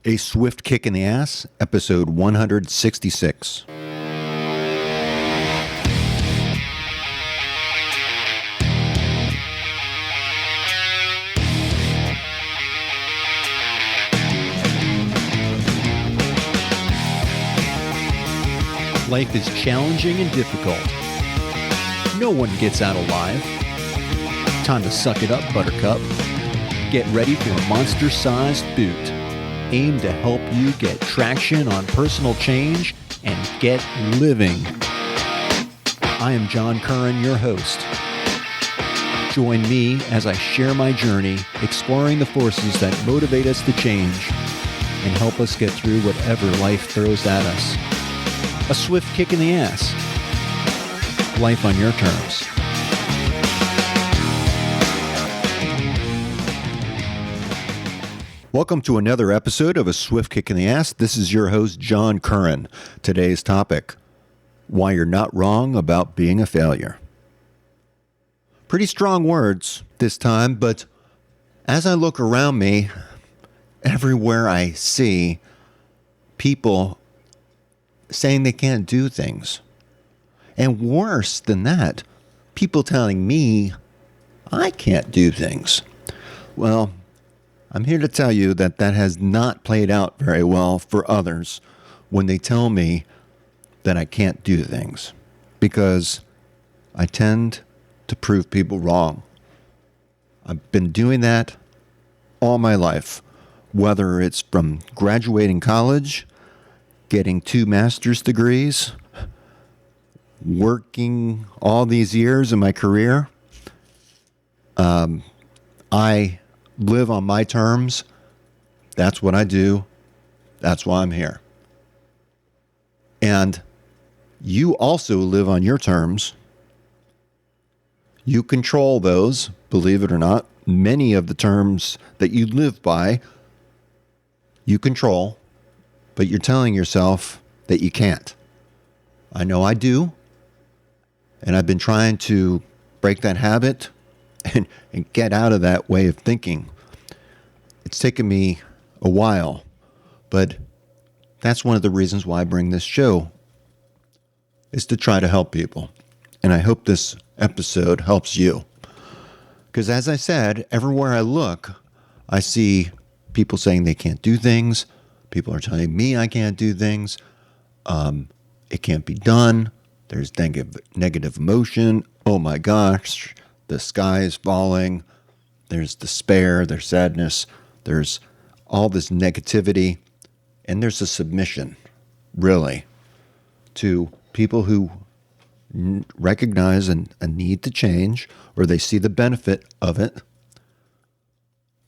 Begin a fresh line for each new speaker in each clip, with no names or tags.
A Swift Kick in the Ass, episode 166. Life is challenging and difficult. No one gets out alive. Time to suck it up, Buttercup. Get ready for a monster-sized boot, aimed to help you get traction on personal change and get living. I am John Curran, your host. Join me as I share my journey, exploring the forces that motivate us to change and help us get through whatever life throws at us. A swift kick in the ass. Life on your terms. Welcome to another episode of A Swift Kick in the Ass. This is your host, John Curran. Today's topic, why you're not wrong about being a failure. Pretty strong words this time, but as I look around me, everywhere I see people saying they can't do things. And worse than that, people telling me I can't do things. Well, I'm here to tell you that that has not played out very well for others when they tell me that I can't do things, because I tend to prove people wrong. I've been doing that all my life, whether it's from graduating college, getting 2 master's degrees, working all these years in my career. I live on my terms. That's what I do. That's why I'm here. And you also live on your terms. You control those, believe it or not. Many of the terms that you live by, you control, but you're telling yourself that you can't. I know I do. And I've been trying to break that habit and get out of that way of thinking. It's taken me a while, but that's one of the reasons why I bring this show, is to try to help people. And I hope this episode helps you. Because as I said, everywhere I look, I see people saying they can't do things. People are telling me I can't do things. It can't be done. There's negative emotion. Oh my gosh, the sky is falling. There's despair, there's sadness, there's all this negativity. And there's a submission, really, to people who recognize a need to change, or they see the benefit of it,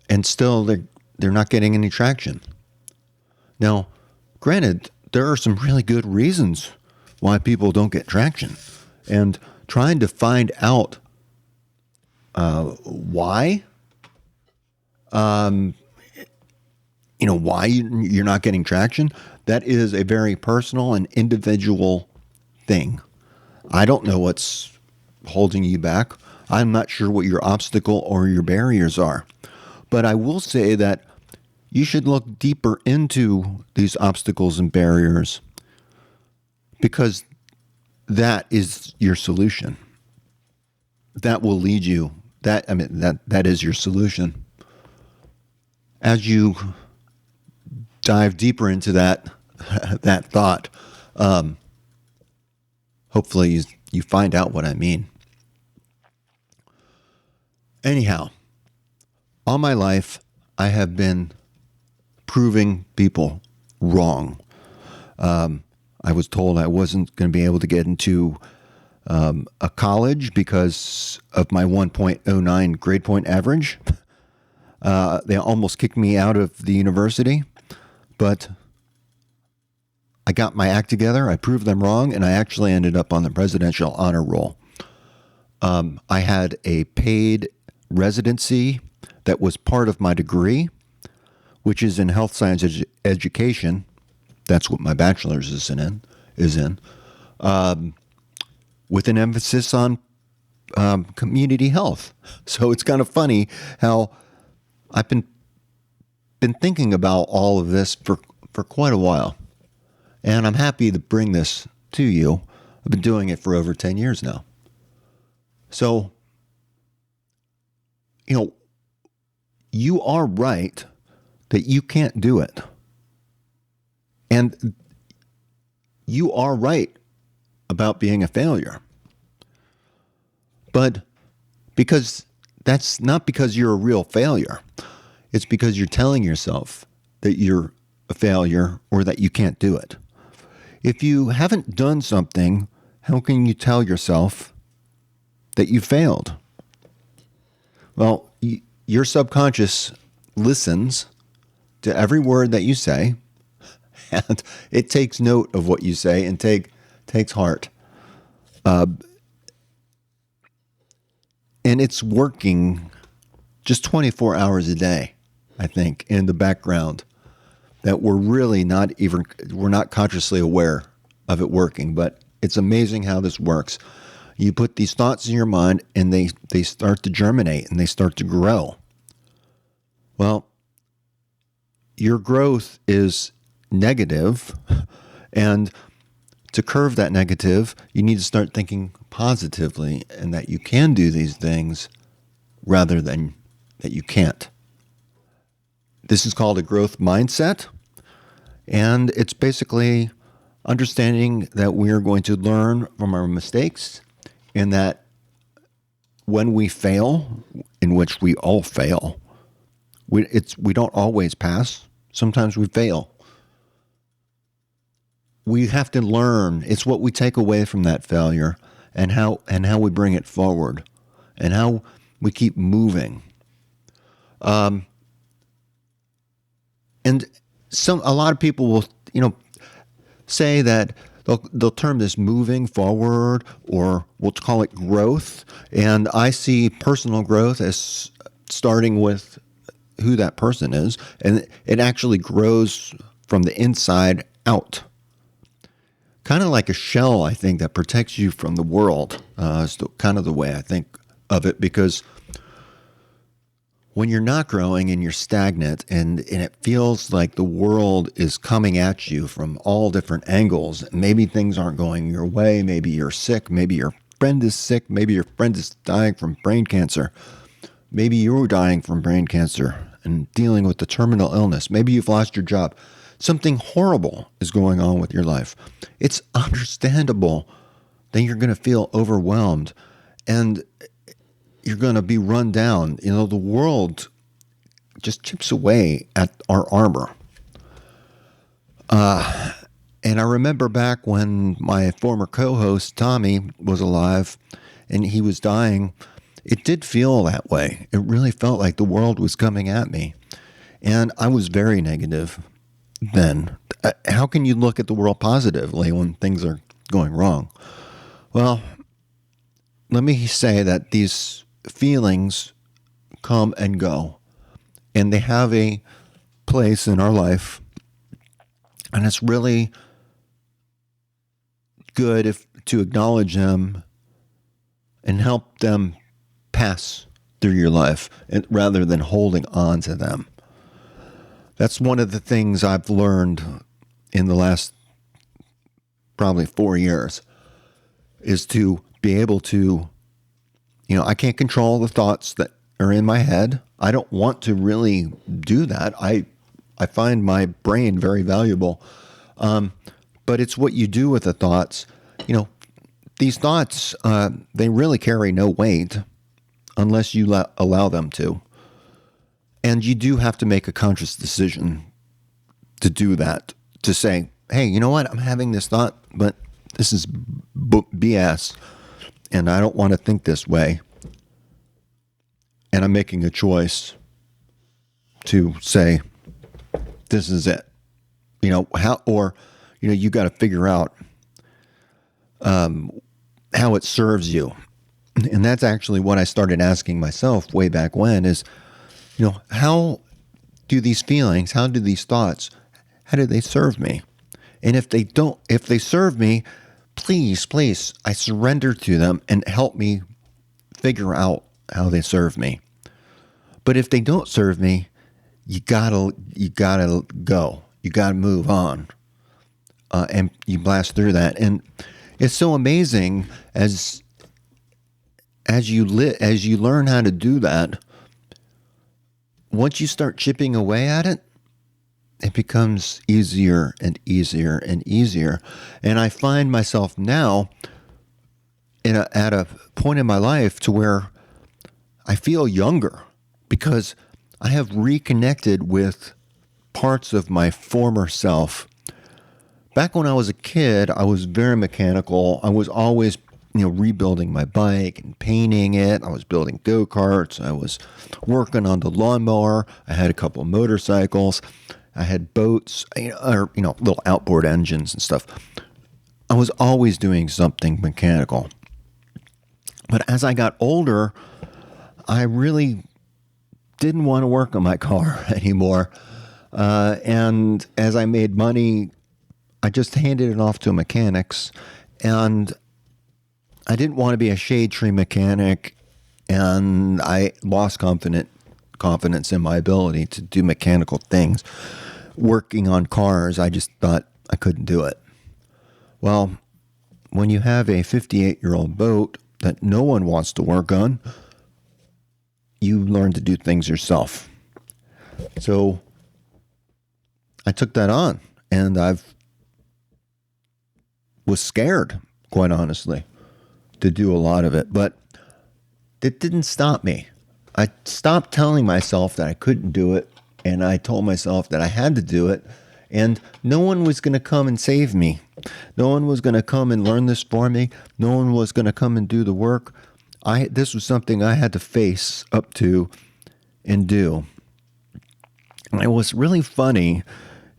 and still they're not getting any traction. Now, granted, there are some really good reasons why people don't get traction, and trying to find out why, why you're not getting traction, that is a very personal and individual thing. I don't know what's holding you back. I'm not sure what your obstacle or your barriers are, but I will say that you should look deeper into these obstacles and barriers, because that is your solution. That will lead you. That is your solution. As you dive deeper into that thought, hopefully you find out what I mean. Anyhow, all my life I have been proving people wrong. I was told I wasn't going to be able to get into a college because of my 1.09 grade point average. They almost kicked me out of the university, but I got my act together. I proved them wrong, and I actually ended up on the presidential honor roll. I had a paid residency that was part of my degree, which is in health science education. That's what my bachelor's is in. With an emphasis on community health. So it's kind of funny how I've been been thinking about all of this for quite a while. And I'm happy to bring this to you. I've been doing it for over 10 years now. So, you are right that you can't do it. And you are right about being a failure. But because that's not because you're a real failure. It's because you're telling yourself that you're a failure or that you can't do it. If you haven't done something, how can you tell yourself that you failed? Well, your subconscious listens to every word that you say, and it takes note of what you say and takes heart. And it's working just 24 hours a day, I think, in the background, that we're not consciously aware of it working. But it's amazing how this works. You put these thoughts in your mind and they start to germinate and they start to grow. Well, your growth is negative, and to curve that negative, you need to start thinking positively and that you can do these things rather than that you can't. This is called a growth mindset, and it's basically understanding that we are going to learn from our mistakes, and that when we fail, in which we all fail, we don't always pass. Sometimes we fail. We have to learn. It's what we take away from that failure, and how we bring it forward, and how we keep moving. And a lot of people will, say that they'll term this moving forward, or we'll call it growth. And I see personal growth as starting with who that person is, and it actually grows from the inside out. Kind of like a shell, I think, that protects you from the world. Is kind of the way I think of it, because when you're not growing and you're stagnant and it feels like the world is coming at you from all different angles, maybe things aren't going your way, maybe you're sick, maybe your friend is sick, maybe your friend is dying from brain cancer, maybe you're dying from brain cancer and dealing with the terminal illness, maybe you've lost your job. Something horrible is going on with your life. It's understandable that you're going to feel overwhelmed and you're going to be run down. The world just chips away at our armor. And I remember back when my former co-host, Tommy, was alive and he was dying, it did feel that way. It really felt like the world was coming at me. And I was very negative then. How can you look at the world positively when things are going wrong? Well, let me say that these feelings come and go, and they have a place in our life, and it's really good to acknowledge them and help them pass through your life rather than holding on to them. That's one of the things I've learned in the last probably 4 years, is to be able to, I can't control the thoughts that are in my head. I don't want to really do that. I find my brain very valuable. But it's what you do with the thoughts. These thoughts, they really carry no weight unless you allow them to. And you do have to make a conscious decision to do that, to say, hey, you know what? I'm having this thought, but this is BS, and I don't want to think this way. And I'm making a choice to say, this is it. You got to figure out how it serves you. And that's actually what I started asking myself way back when is, how do these feelings, how do these thoughts, how do they serve me? And if they serve me, please, I surrender to them and help me figure out how they serve me. But if they don't serve me, you gotta go. You gotta move on, and you blast through that. And it's so amazing as you learn how to do that. Once you start chipping away at it, it becomes easier and easier and easier. And I find myself now at a point in my life to where I feel younger because I have reconnected with parts of my former self. Back when I was a kid, I was very mechanical. I was always, rebuilding my bike and painting it. I was building go-karts. I was working on the lawnmower. I had a couple of motorcycles. I had boats, little outboard engines and stuff. I was always doing something mechanical. But as I got older, I really didn't want to work on my car anymore. And as I made money, I just handed it off to mechanics. And I didn't want to be a shade tree mechanic. And I lost confidence in my ability to do mechanical things. Working on cars, I just thought I couldn't do it. Well, when you have a 58-year-old boat that no one wants to work on, you learn to do things yourself. So I took that on, and I was scared, quite honestly, to do a lot of it. But it didn't stop me. I stopped telling myself that I couldn't do it, and I told myself that I had to do it, and no one was going to come and save me. No one was going to come and learn this for me. No one was going to come and do the work. This was something I had to face up to and do. And what's really funny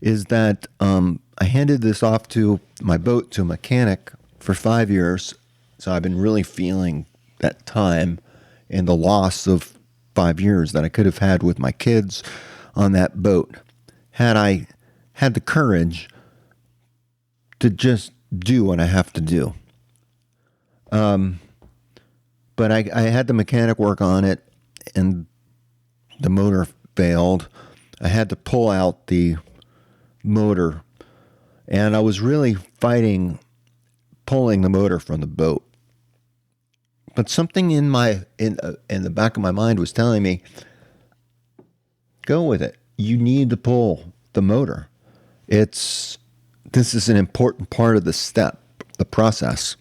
is that I handed this off to my boat to a mechanic for 5 years. So I've been really feeling that time and the loss of 5 years that I could have had with my kids on that boat had I had the courage to just do what I have to do. But I had the mechanic work on it, and the motor failed. I had to pull out the motor, and I was really fighting pulling the motor from the boat. But something in the back of my mind was telling me, go with it. You need to pull the motor. This is an important part of the step, the process.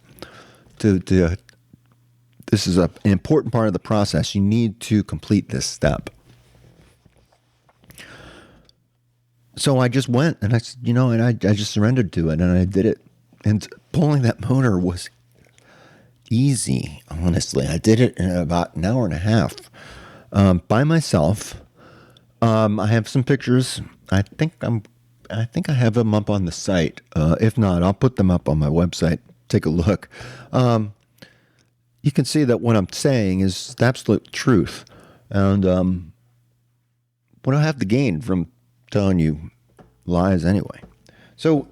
This is an important part of the process. You need to complete this step. So I just went, and I just surrendered to it, and I did it. And pulling that motor was easy, honestly. I did it in about an hour and a half by myself. I have some pictures. I think I have them up on the site. If not, I'll put them up on my website. Take a look. You can see that what I'm saying is the absolute truth. And what do I have to gain from telling you lies anyway? So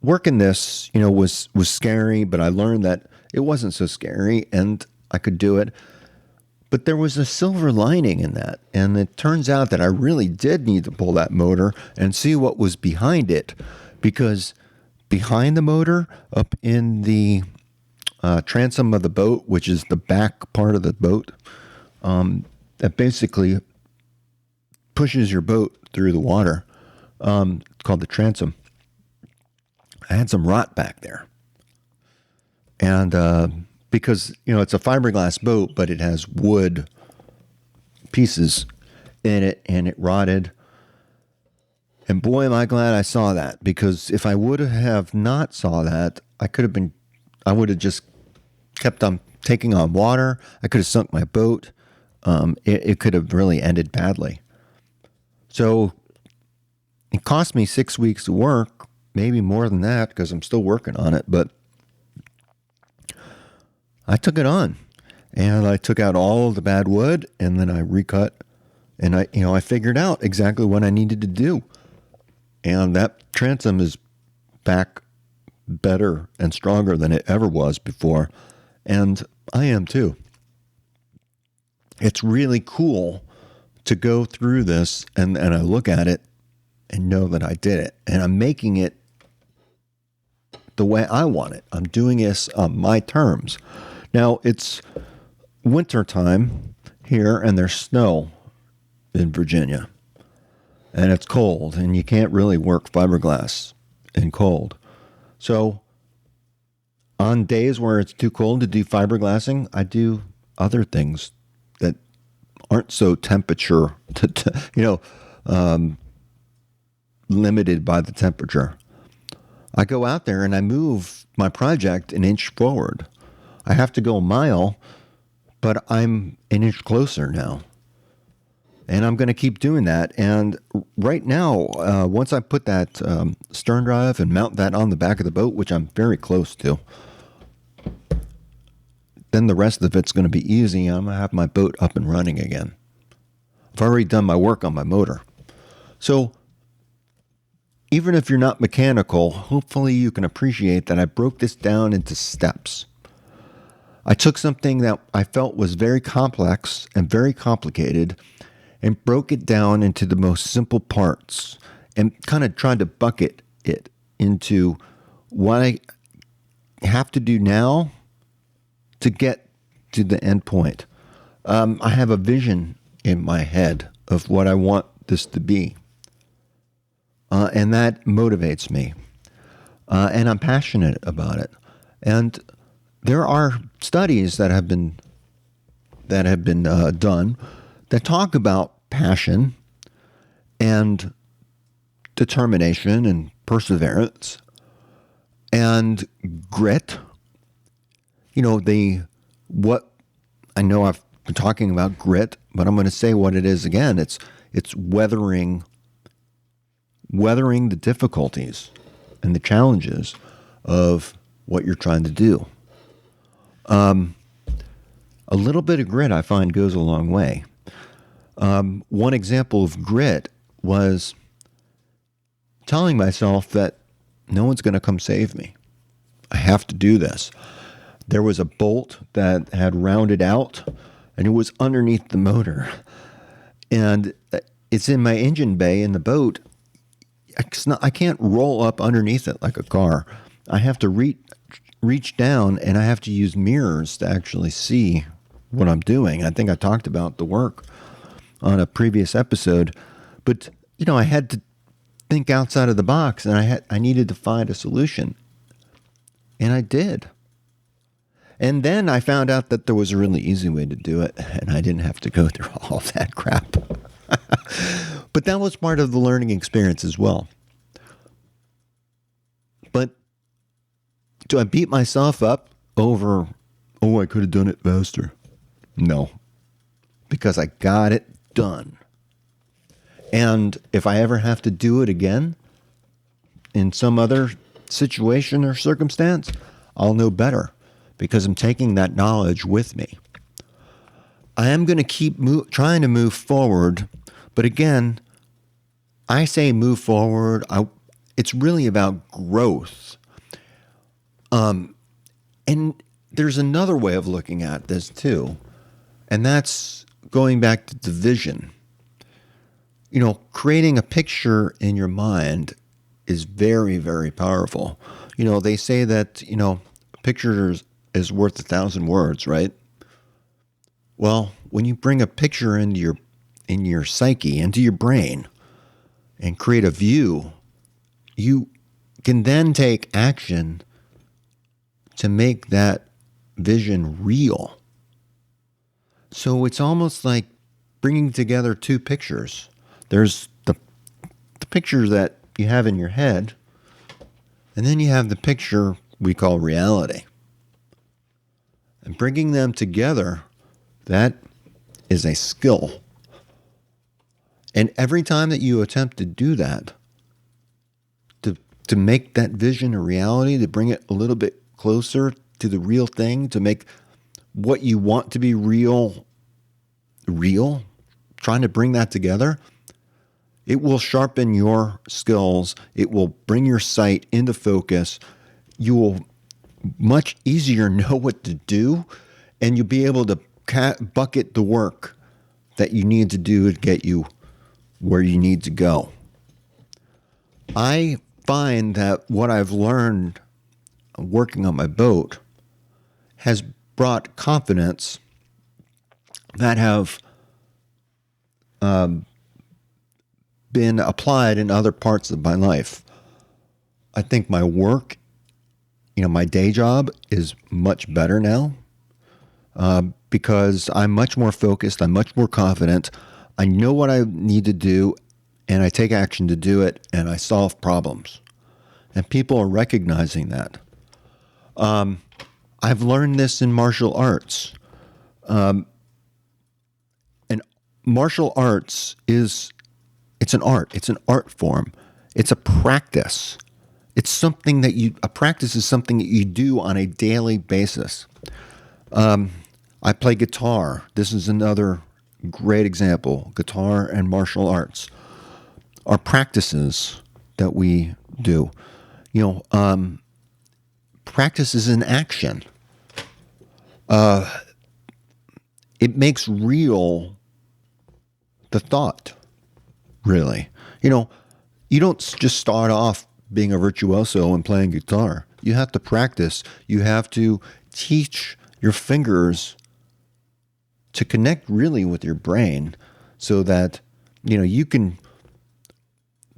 working this, was scary, but I learned that it wasn't so scary and I could do it. But there was a silver lining in that. And it turns out that I really did need to pull that motor and see what was behind it. Because behind the motor, up in the transom of the boat, which is the back part of the boat, that basically pushes your boat through the water, called the transom. I had some rot back there. And because, it's a fiberglass boat, but it has wood pieces in it, and it rotted. And boy, am I glad I saw that, because if I would have not saw that, I would have just kept on taking on water. I could have sunk my boat. It could have really ended badly. So it cost me 6 weeks of work, maybe more than that, because I'm still working on it. But I took it on, and I took out all of the bad wood, and then I recut, and I figured out exactly what I needed to do. And that transom is back better and stronger than it ever was before. And I am too. It's really cool to go through this and I look at it and know that I did it. And I'm making it the way I want it. I'm doing this on my terms. Now, it's winter time here and there's snow in Virginia. And it's cold and you can't really work fiberglass in cold. So on days where it's too cold to do fiberglassing, I do other things that aren't so temperature, limited by the temperature. I go out there and I move my project an inch forward. I have to go a mile, but I'm an inch closer now. And I'm going to keep doing that. And right now, once I put that stern drive and mount that on the back of the boat, which I'm very close to, then the rest of it's going to be easy. I'm going to have my boat up and running again. I've already done my work on my motor. So even if you're not mechanical, hopefully you can appreciate that I broke this down into steps. I took something that I felt was very complex and very complicated and broke it down into the most simple parts and kind of tried to bucket it into what I have to do now to get to the end point. I have a vision in my head of what I want this to be. And that motivates me. And I'm passionate about it. And there are studies that have been done that talk about passion and determination and perseverance and grit. What I know I've been talking about grit, but I'm going to say what it is again. It's weathering the difficulties and the challenges of what you're trying to do. A little bit of grit, I find, goes a long way. One example of grit was telling myself that no one's going to come save me. I have to do this. There was a bolt that had rounded out, and it was underneath the motor. And it's in my engine bay in the boat. I can't roll up underneath it like a car. I have to reach down, and I have to use mirrors to actually see what I'm doing. I think I talked about the work on a previous episode. But, I had to think outside of the box, and I needed to find a solution. And I did. And then I found out that there was a really easy way to do it, and I didn't have to go through all that crap. But that was part of the learning experience as well. But do I beat myself up over, I could have done it faster? No, because I got it done. And if I ever have to do it again in some other situation or circumstance, I'll know better because I'm taking that knowledge with me. I am going to keep trying to move forward. But again, I say move forward. It's really about growth. And there's another way of looking at this too. And that's going back to the vision. Creating a picture in your mind is very, very powerful. They say that, a picture is worth 1,000 words, right? Well, when you bring a picture into your psyche, into your brain, and create a view, you can then take action to make that vision real. So it's almost like bringing together two pictures. There's the picture that you have in your head, and then you have the picture we call reality. And bringing them together, that is a skill. And every time that you attempt to do that, to make that vision a reality, to bring it a little bit closer to the real thing, to make what you want to be real, trying to bring that together, it will sharpen your skills. It will bring your sight into focus. You will much easier know what to do, and you'll be able to bucket the work that you need to do to get you where you need to go. I find that what I've learned working on my boat has brought confidence that have been applied in other parts of my life. I think my work, my day job is much better now because I'm much more focused. I'm much more confident. I know what I need to do, and I take action to do it, and I solve problems. And people are recognizing that. I've learned this in martial arts. And martial arts it's an art. It's an art form. It's a practice. A practice is something that you do on a daily basis. I play guitar. This is another great example. Guitar and martial arts are practices that we do. Practice is an action. It makes real the thought, really. You don't just start off being a virtuoso and playing guitar. You have to practice. You have to teach your fingers to connect really with your brain so that, you can,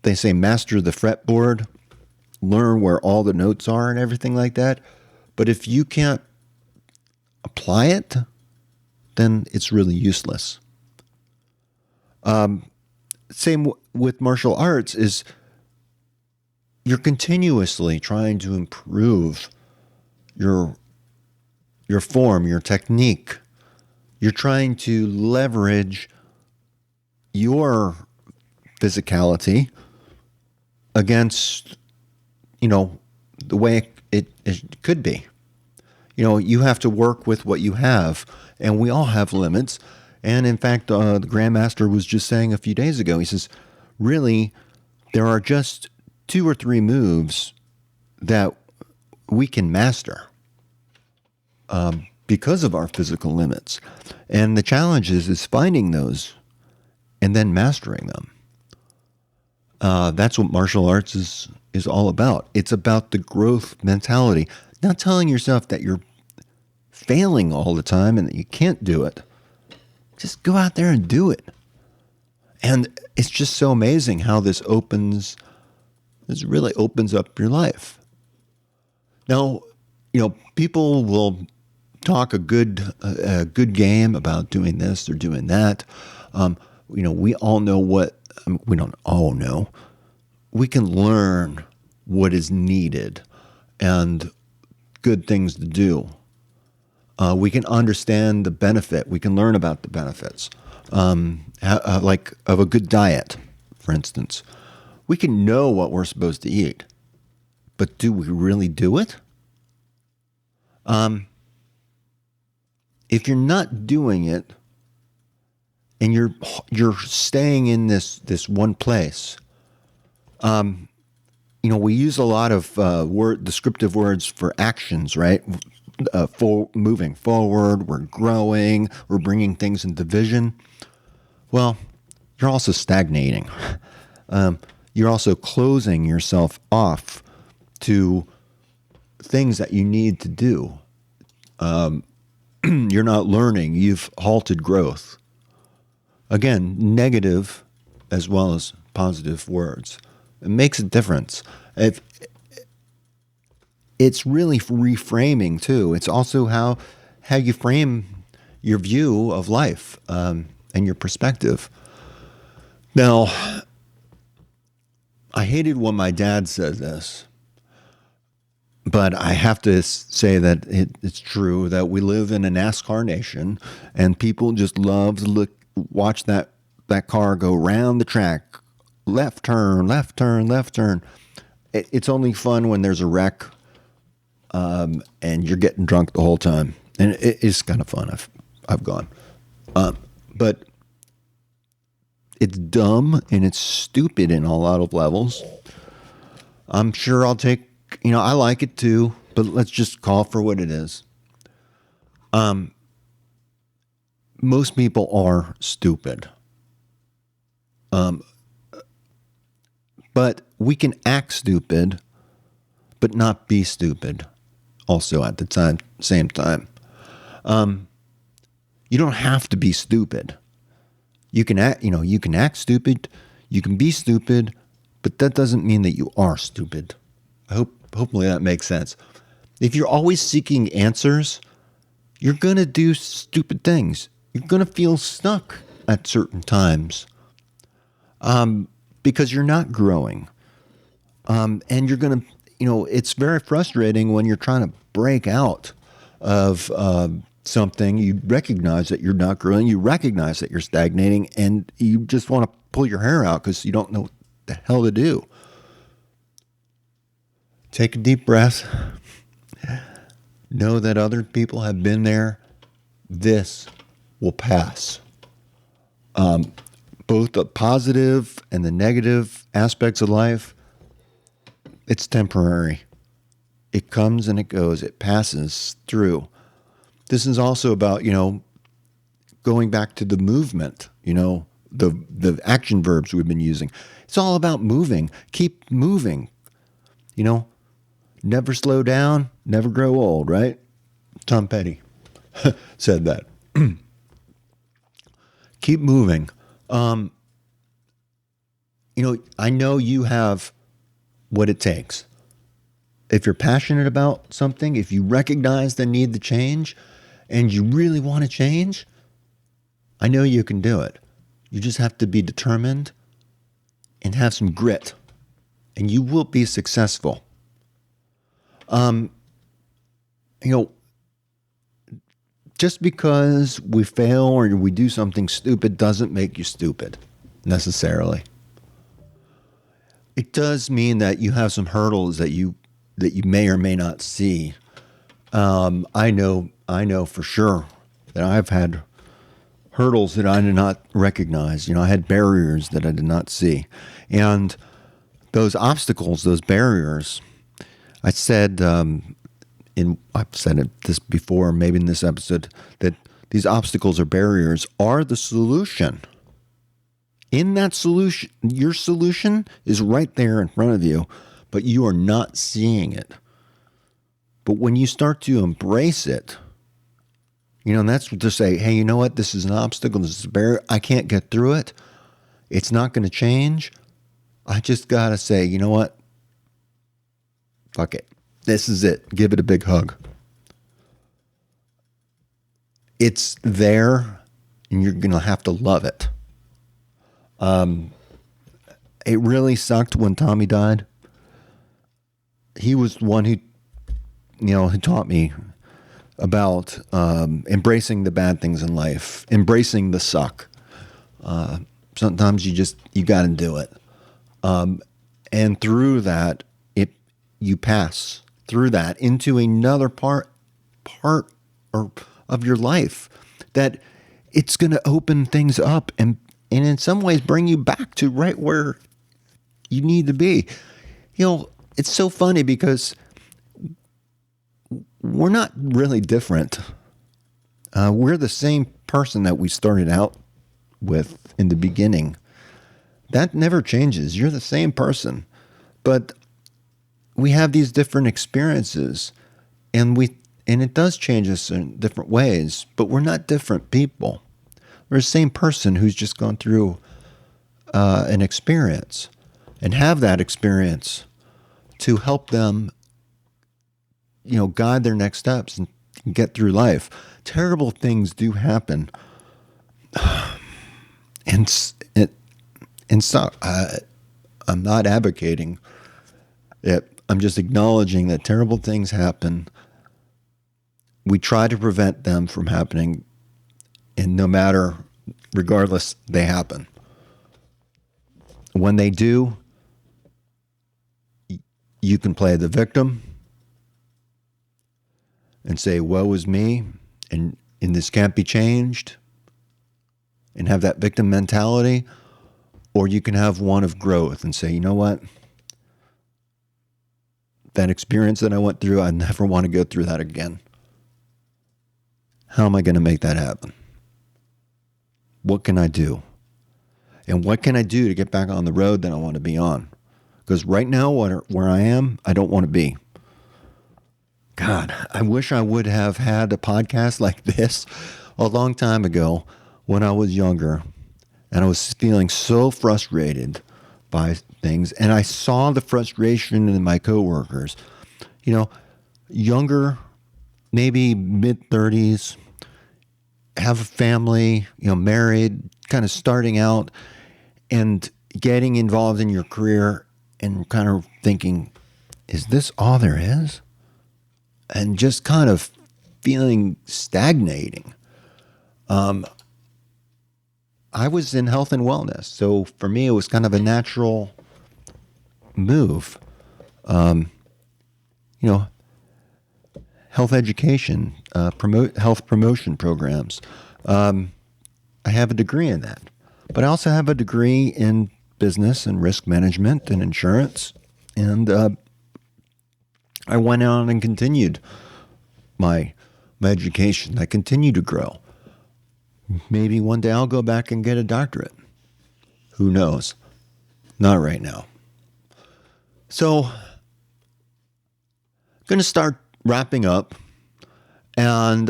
they say, master the fretboard, learn where all the notes are and everything like that. But if you can't apply it, then it's really useless. Same with martial arts is you're continuously trying to improve your form, your technique. You're trying to leverage your physicality against, the way it could be. You have to work with what you have, and we all have limits. And in fact, the Grandmaster was just saying a few days ago, he says, really, there are just 2 or 3 moves that we can master because of our physical limits. And the challenge is finding those and then mastering them. That's what martial arts is all about. It's about the growth mentality, not telling yourself that you're failing all the time and that you can't do it. Just go out there and do it. And it's just so amazing how this really opens up your life. Now, people will talk a good game about doing this or doing that. We all know we don't all know. We can learn what is needed and good things to do. We can understand the benefit. We can learn about the benefits, like of a good diet, for instance. We can know what we're supposed to eat, but do we really do it? If you're not doing it, and you're staying in this one place, we use a lot of descriptive words for actions, right? Moving forward, we're growing, we're bringing things into vision. Well, you're also stagnating. You're also closing yourself off to things that you need to do. You're not learning. You've halted growth. Again, negative as well as positive words. It makes a difference. It's really reframing too. It's also how you frame your view of life and your perspective. Now, I hated when my dad said this, but I have to say that it's true that we live in a NASCAR nation, and people just love to watch that car go round the track, left turn, left turn, left turn. It's only fun when there's a wreck, and you're getting drunk the whole time, and it's kind of fun. I've gone, but it's dumb and it's stupid in a lot of levels. I'm sure I'll take. I like it too, but let's just call for what it is. most people are stupid. But we can act stupid, but not be stupid also at the same time. You don't have to be stupid. You can act stupid, you can be stupid, but that doesn't mean that you are stupid. Hopefully that makes sense. If you're always seeking answers, you're going to do stupid things. You're going to feel stuck at certain times because you're not growing. And you're going to, it's very frustrating when you're trying to break out of something. You recognize that you're not growing. You recognize that you're stagnating, and you just want to pull your hair out because you don't know what the hell to do. Take a deep breath. Know that other people have been there. This will pass. Both the positive and the negative aspects of life, it's temporary. It comes and it goes. It passes through. This is also about, going back to the movement, the action verbs we've been using. It's all about moving. Keep moving. Never slow down, never grow old, right? Tom Petty said that. Keep moving. I know you have what it takes. If you're passionate about something, if you recognize the need to change, and you really want to change, I know you can do it. You just have to be determined and have some grit, and you will be successful. Just because we fail or we do something stupid doesn't make you stupid, necessarily. It does mean that you have some hurdles that you may or may not see. I know for sure that I've had hurdles that I did not recognize. I had barriers that I did not see. And those obstacles, those barriers, I've said this before, maybe in this episode, that these obstacles or barriers are the solution. In that solution, your solution is right there in front of you, but you are not seeing it. But when you start to embrace it, and that's to say, hey, you know what? This is an obstacle. This is a barrier. I can't get through it. It's not going to change. I just got to say, you know what? Fuck it. This is it. Give it a big hug. It's there, and you're going to have to love it. It really sucked when Tommy died. He was the one who taught me about embracing the bad things in life, embracing the suck. Sometimes you got to do it. And through that, you pass through that into another part of your life that it's going to open things up and in some ways bring you back to right where you need to be. It's so funny because we're not really different. We're the same person that we started out with in the beginning. That never changes. You're the same person. But we have these different experiences, and it does change us in different ways, but we're not different people. We're the same person who's just gone through an experience and have that experience to help them guide their next steps and get through life. Terrible things do happen. And so I'm not advocating it. I'm just acknowledging that terrible things happen. We try to prevent them from happening, and regardless, they happen. When they do, you can play the victim and say, woe is me, and this can't be changed, and have that victim mentality, or you can have one of growth and say, you know what? That experience that I went through, I never want to go through that again. How am I going to make that happen? what can I do? And what can I do to get back on the road that I want to be on? Because right now, where I am, I don't want to be. God, I wish I would have had a podcast like this a long time ago when I was younger. And I was feeling so frustrated by things. And I saw the frustration in my coworkers. You know, younger, maybe mid-30s, have a family, married, kind of starting out and getting involved in your career and kind of thinking, is this all there is? And just kind of feeling stagnating. I was in health and wellness, so for me it was kind of a natural move. Health education, health promotion programs. I have a degree in that, but I also have a degree in business and risk management and insurance, and I went on and continued my education. I continue to grow. Maybe one day I'll go back and get a doctorate. Who knows? Not right now. So, going to start wrapping up. And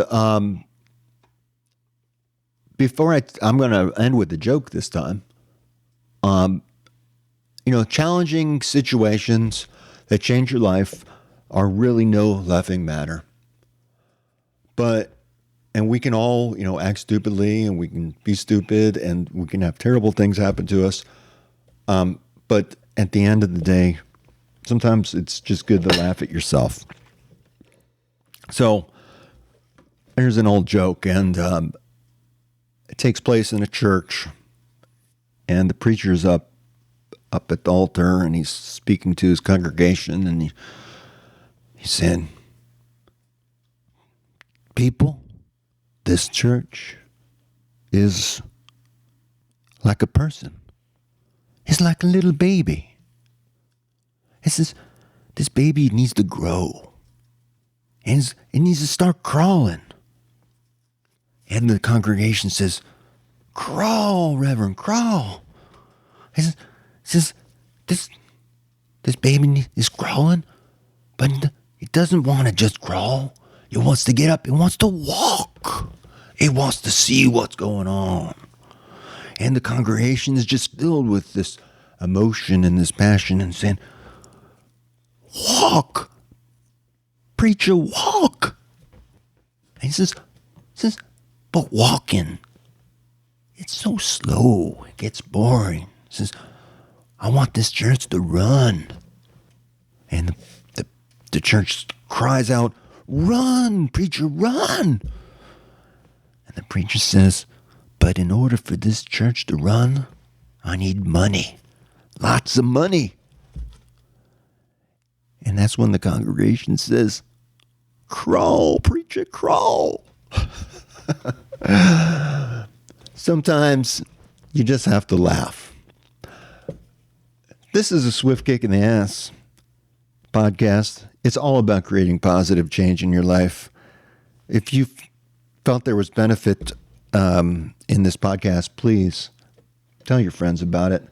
before I'm going to end with a joke this time. Challenging situations that change your life are really no laughing matter. And we can all, act stupidly, and we can be stupid, and we can have terrible things happen to us. But at the end of the day, sometimes it's just good to laugh at yourself. So here's an old joke, and it takes place in a church, and the preacher's up at the altar, and he's speaking to his congregation, and he's saying, "People, this church is like a person. It's like a little baby. This baby needs to grow. And it needs to start crawling." And the congregation says, "Crawl, Reverend, crawl." He says, this baby is crawling, but it doesn't want to just crawl. It wants to get up. It wants to walk. It wants to see what's going on. And the congregation is just filled with this emotion and this passion and saying, "Walk, preacher, walk." And he says, "But walking, it's so slow. It gets boring." He says, "I want this church to run." And the church cries out, "Run, preacher, run." And the preacher says, "But in order for this church to run, I need money. Lots of money." And that's when the congregation says, "Crawl, preacher, crawl." Sometimes you just have to laugh. This is a Swift Kick in the Ass podcast. It's all about creating positive change in your life. If you felt there was benefit in this podcast, please tell your friends about it.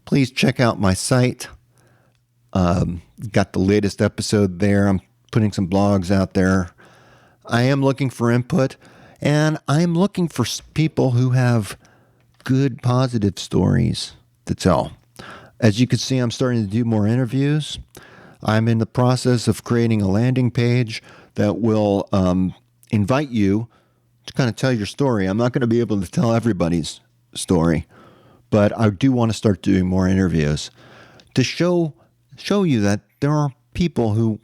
Please check out my site. Got the latest episode there. I'm putting some blogs out there. I am looking for input, and I'm looking for people who have good, positive stories to tell. As you can see, I'm starting to do more interviews. I'm in the process of creating a landing page that will invite you to kind of tell your story. I'm not going to be able to tell everybody's story, but I do want to start doing more interviews to show you that there are people who,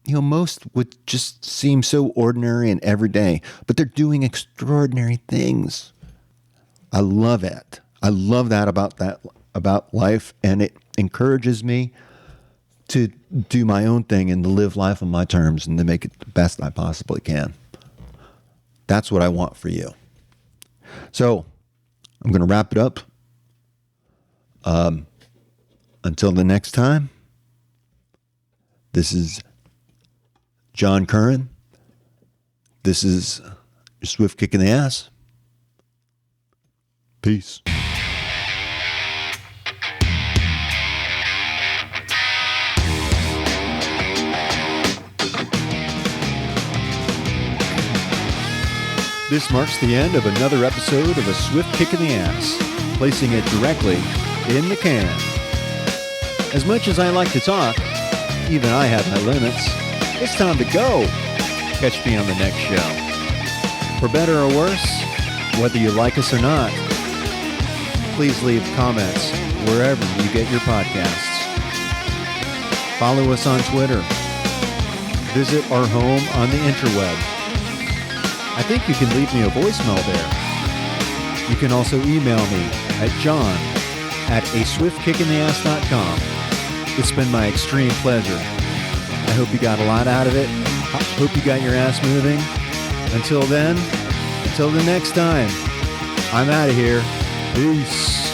most would just seem so ordinary and everyday, but they're doing extraordinary things. I love it. I love that about life, and it encourages me to do my own thing and to live life on my terms and to make it the best I possibly can. That's what I want for you. So I'm going to wrap it up. Until the next time, this is John Curran. This is Swift Kick in the Ass. Peace. This marks the end of another episode of A Swift Kick in the Ass, placing it directly in the can. As much as I like to talk, even I have my limits. It's time to go. Catch me on the next show. For better or worse, whether you like us or not, please leave comments wherever you get your podcasts. Follow us on Twitter. Visit our home on the interweb. I think you can leave me a voicemail there. You can also email me at john@aswiftkickintheass.com. It's been my extreme pleasure. I hope you got a lot out of it. I hope you got your ass moving. Until then, until the next time, I'm out of here. Peace.